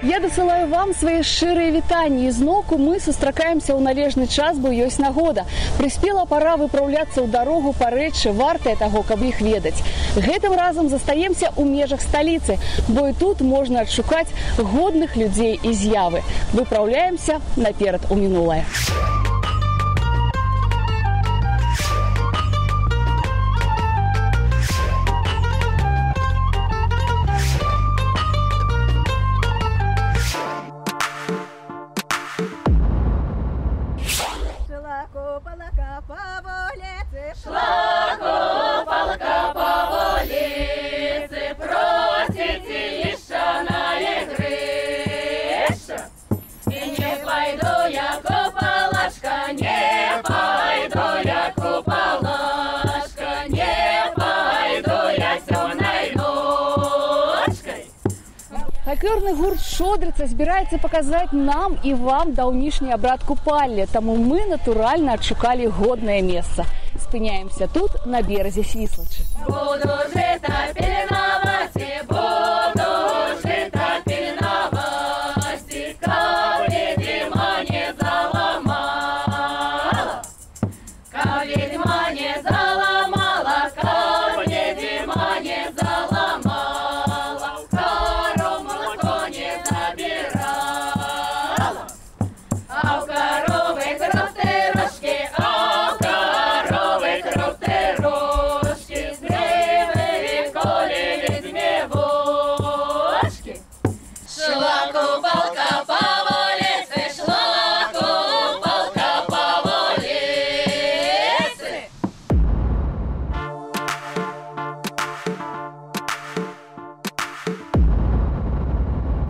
Я дасылаю вам свои шчырыя вітанні. Зноўку мы сустракаемся ў належны час, бо ёсць нагода. Прыспела пора выпраўляцца ў дарогу па рэчы, вартая таго, каб іх ведаць. Гэтым разам застаемся ў межах сталіцы, бо і тут можна адшукаць годных людзей і з'явы. Выпраўляемся наперад у мінулае. Фальклорны гурт «Шодрыца» збіраецца паказаць нам і вам даўнішні абрад купалля, таму мы, натуральна, адшукалі годнае месца. Спыняемся тут, на беразе Свіслачы. Буду жыта пільнаваць, буду жыта пільнаваць, каб ведьма не заламала, каб ведьма не заламала, каб ведьма не заламала.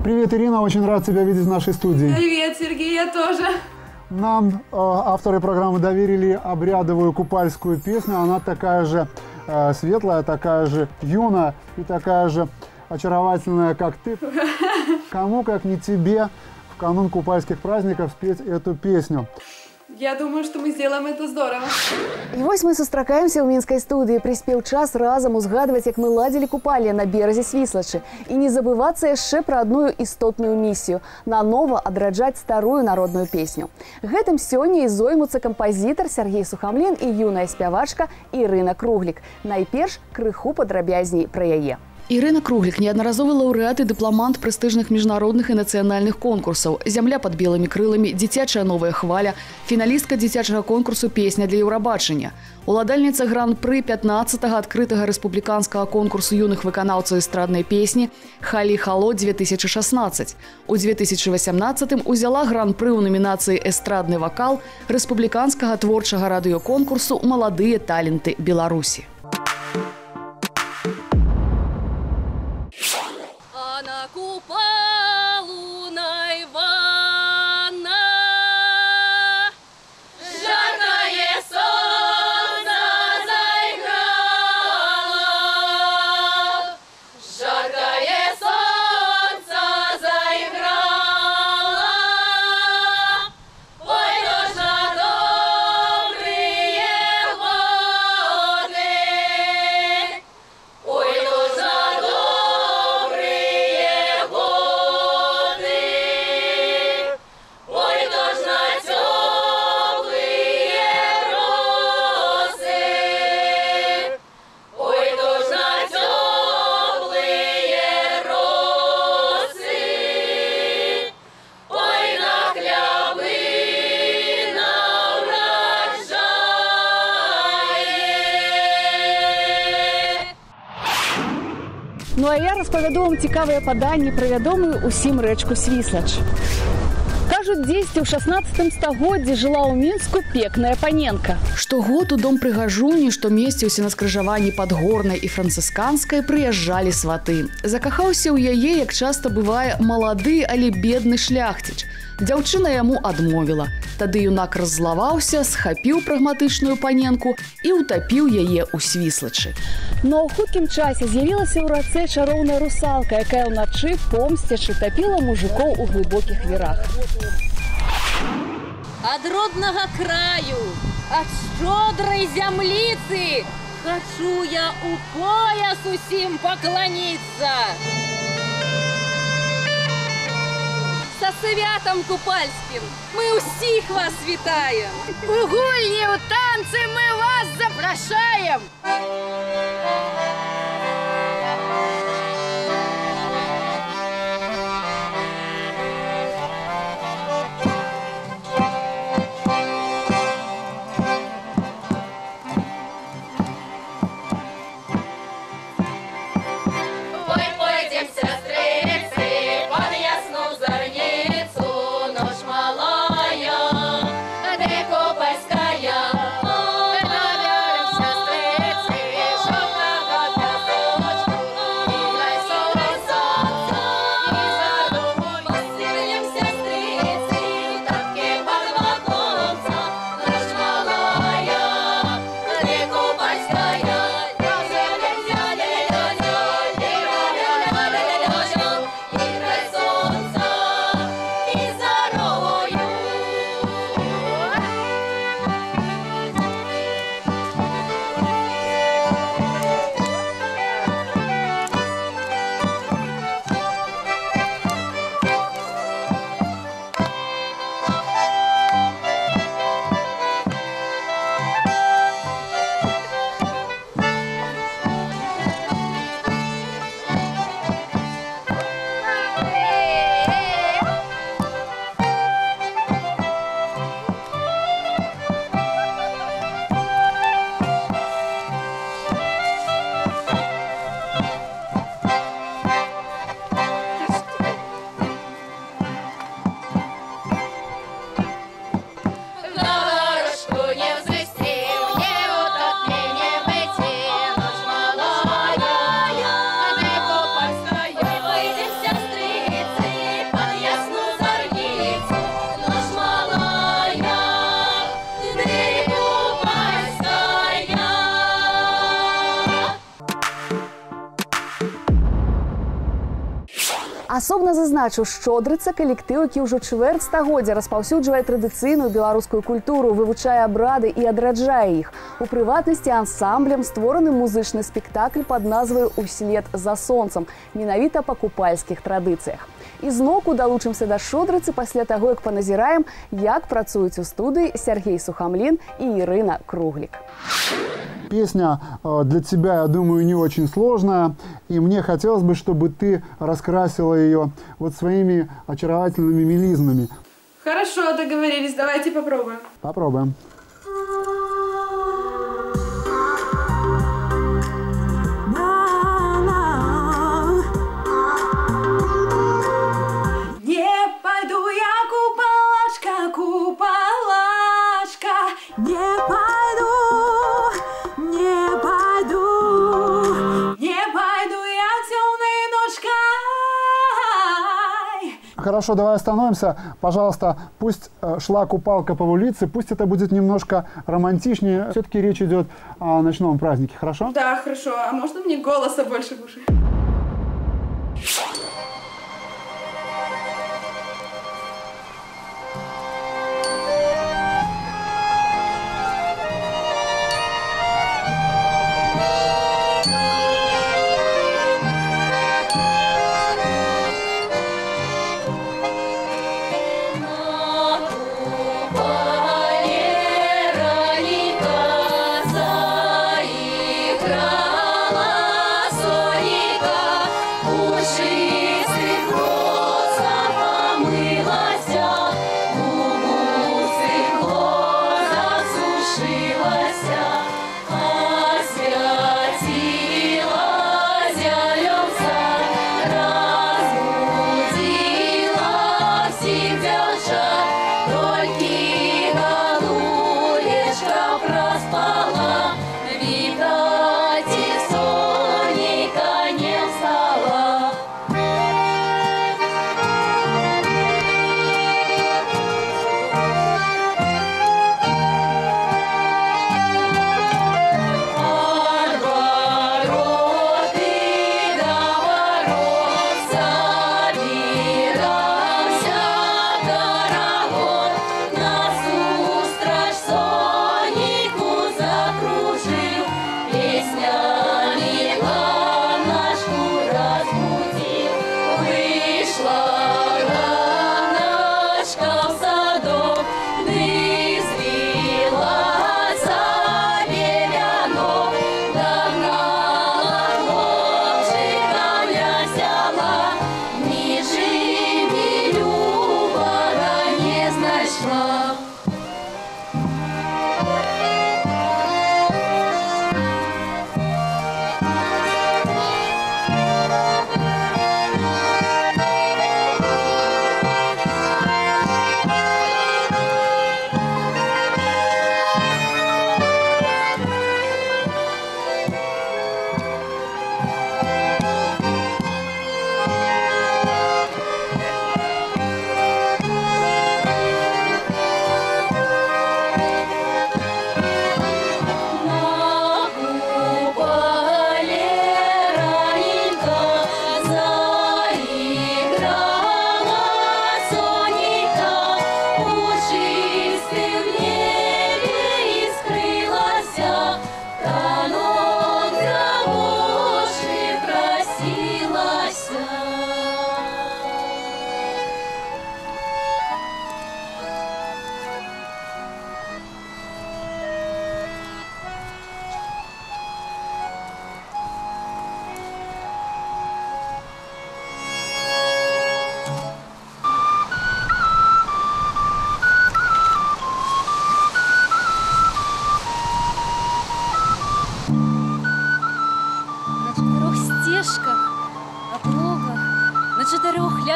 Привет, Ирина, очень рад тебя видеть в нашей студии. Привет, Сергей, я тоже. Нам авторы программы доверили обрядовую купальскую песню. Она такая же светлая, такая же юная и такая же очаровательная, как ты. Кому, как не тебе, в канун купальских праздников спеть эту песню? Я думаю, что мы сделаем это здорово. І вось мы сустракаемся ў мінскай студыі. Прыспеў час разам узгадваць, як мы ладзілі купалье на беразе Свіслачы. І не забывацца яшчэ пра адную істотную місію – нанова адраджаць старую народную песню. Гэтым сёння і зоймуцца кампазітар Сергей Сухамлін і юная спявачка Ірына Круглік. Найперш крыху падрабязней пра яе. Ірына Круглік – неаднаразовы лаўрэат і дыпламант прэстыжных міжнародных і нацыянальных конкурсаў. «Зямля пад белымі крыламі», «Дзіцячая новая хваля», фіналістка дзіцячага конкурсу «Песня для Еўрабачання». Уладальніца гран-пры 15-го адкрытага рэспубліканскага конкурсу юных выканаўцаў эстраднай песні «Халі-хало-2016». У 2018-м узяла гран-пры ў намінацыі «Эстрадны вакал» рэспубліканскага творчага радыёконкурсу «Маладыя таленты Беларусі». На купалу Найвана жаркое солнце заиграло, жаркое солнце заиграло. Ой, нужно добрые годы, ой, нужно Ну а я распавяду вам цікавыя паданні пра вядомую усім рэчку Свіслач. Кажуць, дзесьці ў 16 стагоддзі жыла ў Мінску пекная паненка. Штогод у дом прыгажуні, што месціўся на скрыжаванні Падгорнай і Францысканскай, прыязджалі сваты. Закахаўся ў яе, як часта бывае, малады, але бедны шляхціч. Дзяўчына яму адмовіла. Тады юнак раззлаваўся, схапіў прагматычную паненку і ўтапіў яе ў Свіслачы. Но ў хуткім часе з'явілася ў рацэ чароўная русалка, якая ўначы, помсцячы, тапіла мужикоў у глыбокіх вірах. Ад роднага краю, ад шчодрай зямліцы хачу я у пояс усім пакланіцца. Со святом купальським ми усіх вас вітаємо! У гульні, у танці ми вас запрошаємо! Ой, пойдем, сестрицы, под ясну зорницу, ночь малая, где Купальская. Наберем, сестрицы, желтого песочку, и дай солнца, и задумай. Посыпем, сестрицы, тапки под вагонца, ночь малая, где Купальская. Играй солнца и зарою. На дорожку не взвестил, не утот мне не выйти, ночь малая, где Купальская. Выйдем, сестрицы, под ясну зорницу, ночь малая, где Купальская. Асобна зазначу, «Шчодрыца» – калектыў, які ўжо чвэрць стагоддзя распаўсюджвае традыцыйную беларускую культуру, вывучае абрады і адраджае іх. У прыватнасці ансамблем створаны музычны спектакль пад назваю «Услед за сонцам», менавіта па купальскіх традыцыях. І зноўку далучымся да «Шчодрыцы» пасля таго, як паназіраем, як працуюць у студыі Сергей Сухамлин і Ірына Круглік. Песня для тебя, я думаю, не очень сложная, и мне хотелось бы, чтобы ты раскрасила ее вот своими очаровательными мелизмами. Хорошо, договорились. Давайте попробуем. Попробуем. Не пойду я, купалашка, купалашка. Не пойду, не пойду. Не пойду я темной ночкой. Хорошо, давай остановимся. Пожалуйста, пусть шла купалка по улице, пусть это будет немножко романтичнее. Все-таки речь идет о ночном празднике, хорошо? Да, хорошо. А можно мне голоса больше в уши? Заиграла Соника.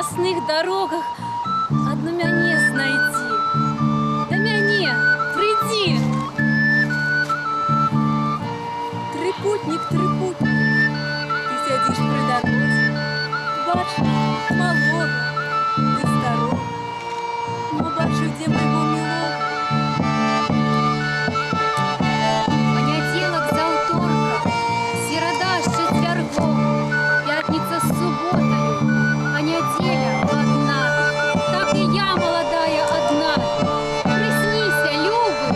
лясных дорогах одно мяне знайти. Да мяне, приди! Трипутник, трипутник, ты сядешь при дороге, бачу малого, ты старого, но бачу, где моего милого. Понятелок за уторка, середа с четвергом, пятница с субботою, а неделя одна. Так и я, молодая, одна. Приснися, любый.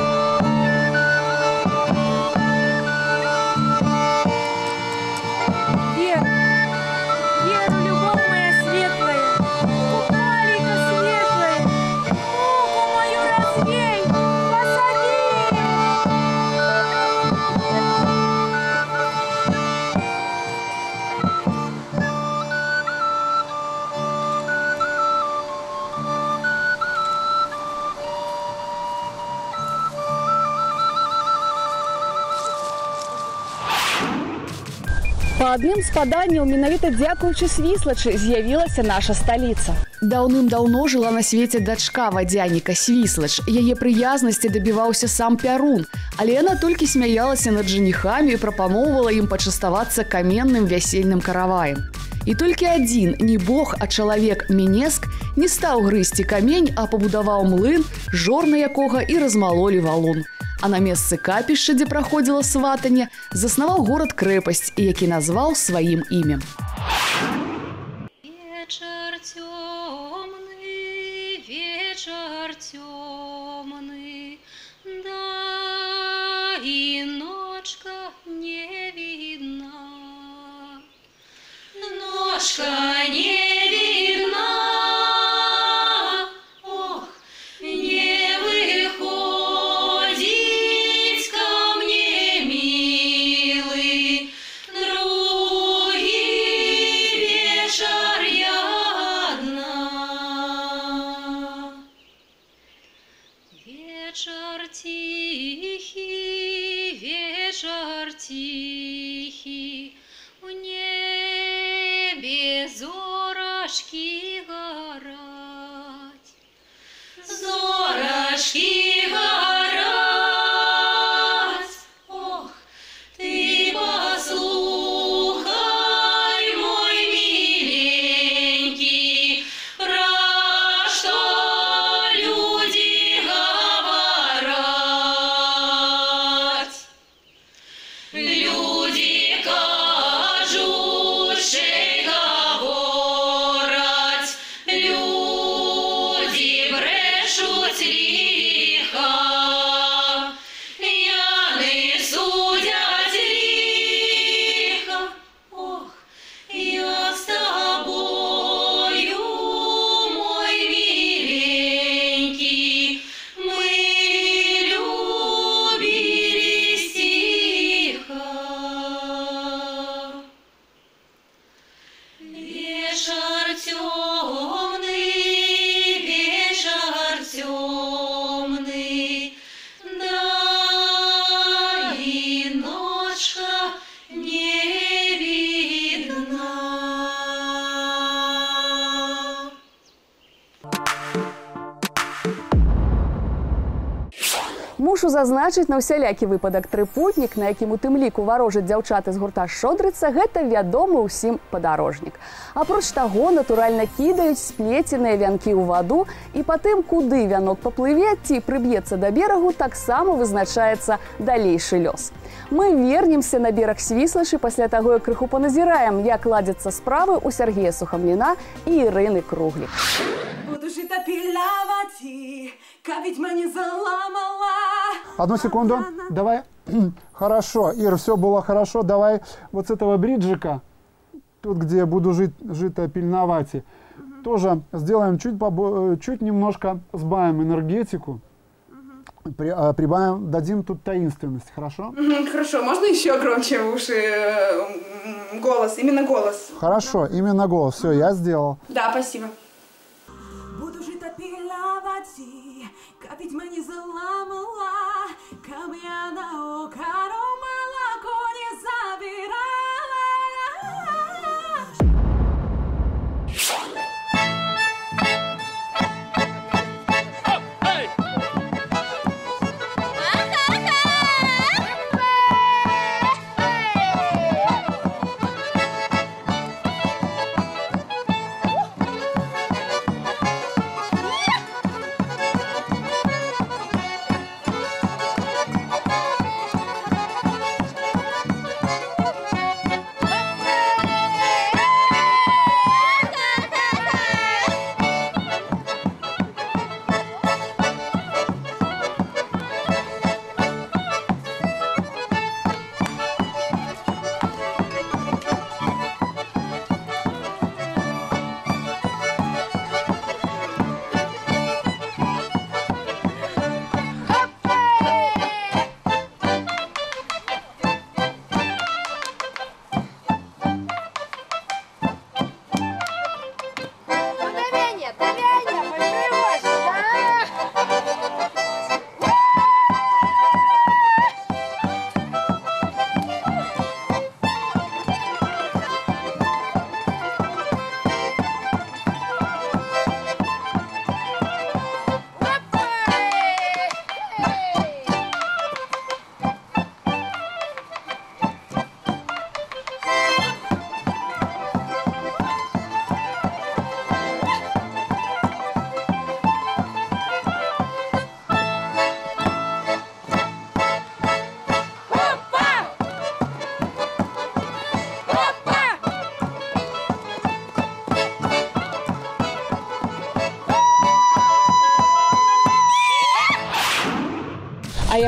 Вера, любовь моя светлая, купалика светлая, руку мою развей, посади. Па адным з паданняў менавіта дзякуючы Свіслачы з'явілася наша сталіца. Даўным-даўно жыла на свеце дачка вадзяніка Свіслач. Яе прыязнасці дабіваўся сам Пярун, але яна толькі смяялася над жаніхамі і прапаноўвала ім пачаставацца каменным вясельным караваем. І толькі адзін, не бог, а чалавек Мінеск, не стаў грызці камень, а пабудаваў млын, жорна якога і размалолі валун. А на месцы капішча, дзе праходзіла сватанне, заснаваў горад-крэпасць, які назваў сваім імем. Вечер темный, да и ночка не видна. Ночка не видна, ох, не выходить ко мне, милый, другий вечер я одна. Вечер тихий, в небе зорашки горать, зорашки горать. Ох, ты послухай, мой миленький, про что люди говорят. Люди кажуть, ще говорять, люди брешуть лиха, я не судять лиха. Ох, я с тобою, мой миленький, мы любились тихо. Вечер темный, да и ночка не видна. Мушу зазначыць на ўсялякі выпадак трыпутнік, на якім у тым ліку варожаць дзяўчаты з гурта «Шодрыца», гэта вядомы ўсім падарожнік. Апроч таго, натуральна кідаюць сплеценыя вянкі ў ваду, і па тым, куды вянок паплыве ці прыб'ецца да берагу, таксама вызначаецца далейшы лёс. Мы вернемся на бераг Свіслачы пасля таго, як крыху паназіраем, як ладзяцца справы ў Сергея Сухамліна і Ірыны Круглік. Буду жить опилявати, как ведьма не заламала. Одну секунду, давай. Хорошо, Ир, все было хорошо. Давай вот с этого бриджика, тут, где я буду жить пильновать, тоже сделаем чуть немножко, сбавим энергетику, прибавим, дадим тут таинственность, хорошо? Хорошо, можно еще громче в уши голос, именно голос? Хорошо, именно голос. Все, я сделал. Да, спасибо. Буду жить опилявати, как ведьма не заламала, камня на окаро молоко не забирала.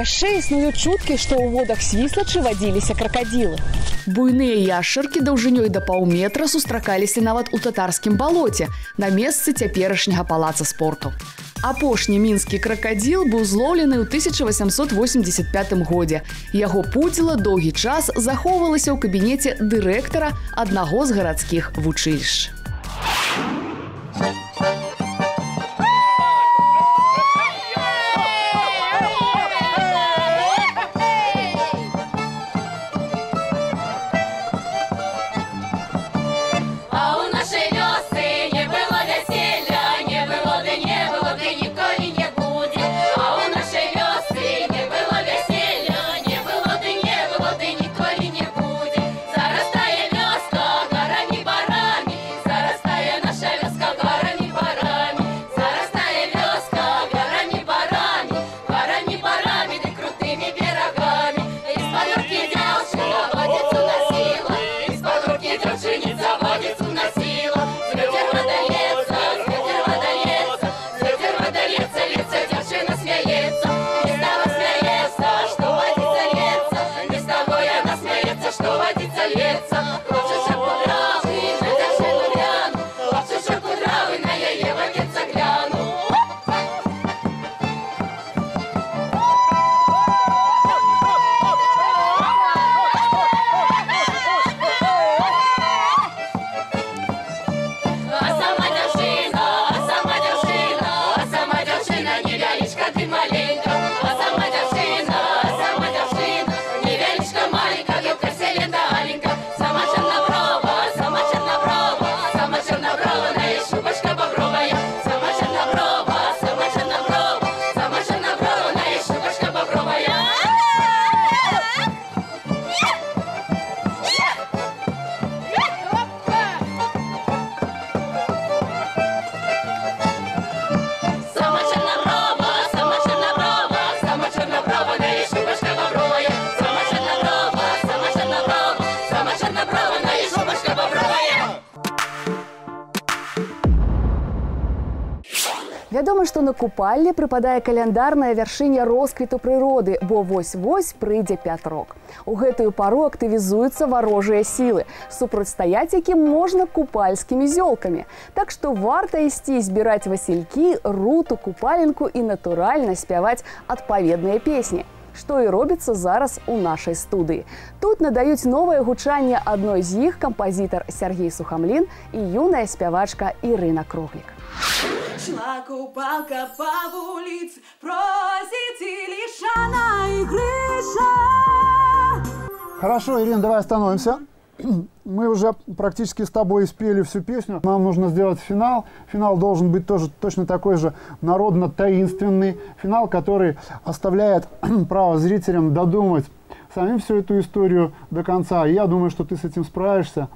яшчэ існуюць чуткі, што ў водах Свіслачы вадзіліся кракадзілы. Буйныя яшчаркі даўжынёй да паўметра сустракаліся нават у татарскім балоце на месцы цяперашняга палаца спорту. Апошні мінскі кракадзіл быў злоўлены ў 1885 годзе. Яго пудзіла доўгі час захоўвалася ў кабінеце дырэктара аднаго з гарадскіх вучылішч. Вядома, што на купалле прыпадае каляндарная вяршыня росквіту прыроды, бо вось-вось прыйдзе Пятрок. У гэтую пару актывізуюцца варожыя сілы, супрацьстаяць якім можна купальскімі зёлкамі. Так што варта ісці збіраць васількі, руту, купаленку і натуральна спяваць адпаведныя песні. Што і робіцца зараз у нашай студыі. Тут надаюць новае гучанне адной з іх кампазітар Сергей Сухамлін і юная спявачка Ірына Круглік. Шла купалка по вулице, просите Лишана и Гриша. Хорошо, Ирина, давай остановимся. Мы уже практически с тобой спели всю песню. Нам нужно сделать финал. Финал должен быть тоже точно такой же народно-таинственный. Финал, который оставляет право зрителям додумать самим всю эту историю до конца. И я думаю, что ты с этим справишься.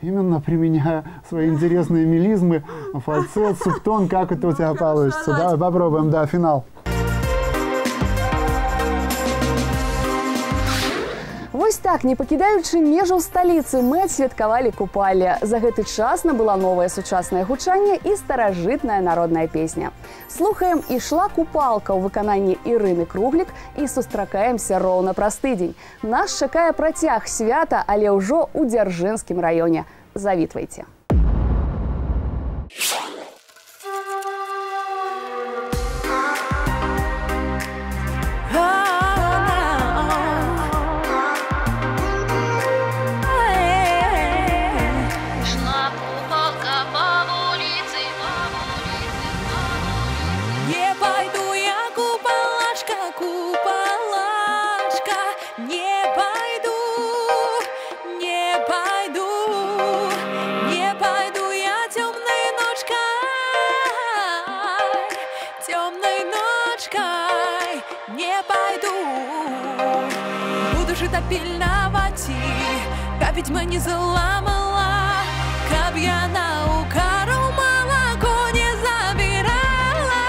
Именно применяя свои интересные мелизмы, фальцет, субтон, как это у тебя получится. Давай попробуем, да, финал. Вось так, не пакідаючы межаў сталіцы, мы адсвяткавалі купалле. За гэты час набыла новае сучаснае гучанне і старажытная народная песня. Слухаем «Ішла купалка» ў выкананні Ірыны Круглік і сустракаемся роўна праз тыдзень. Нас чакае працяг свята, але ўжо ў Дзяржынскім раёне. Завітвайце. Пільнаваць, каб ведьма не заламала, каб яна у кару малако не забирала.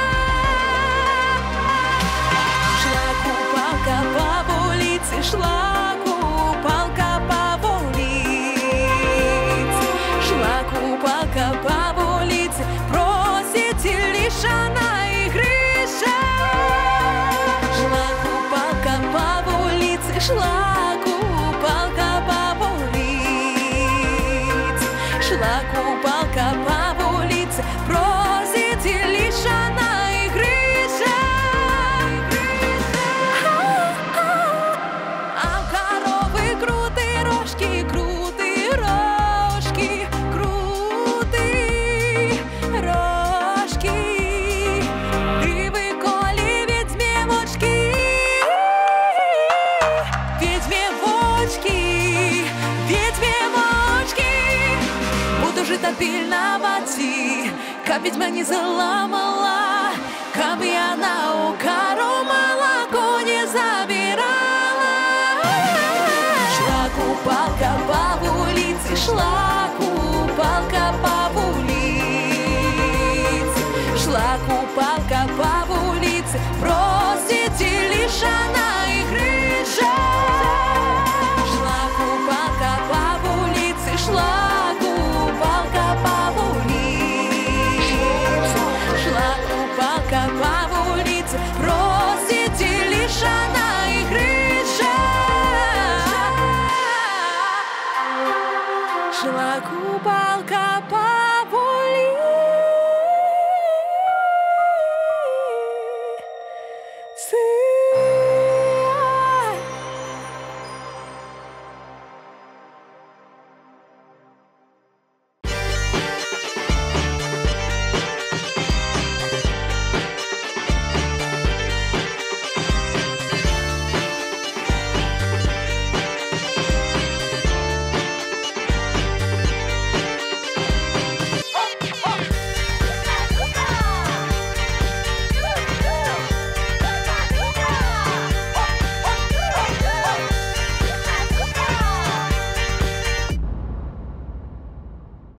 Шла купалка по вулице, шла купалка по вулице, шла купалка по вулице, просите Лишана и Гриша. Шла купалка шла купалка по вулице, просить лишь она и грыжа. А у коровы крутые рожки, крутые рожки, крутые рожки. Ты выколи ведьмевочки, ведьмевочки, ведьмевочки. Буду жить обильно води, как ведьма не заламала, как бы она у кору молоко не забирала. Шла купалка по улице, шла купалка по улице, шла купалка по улице, просит лишь она и грыжа. Шла купалка по улице, шла купалка по улице, шла купалка по улице, просит лишь она и грыжа. Шла купалка по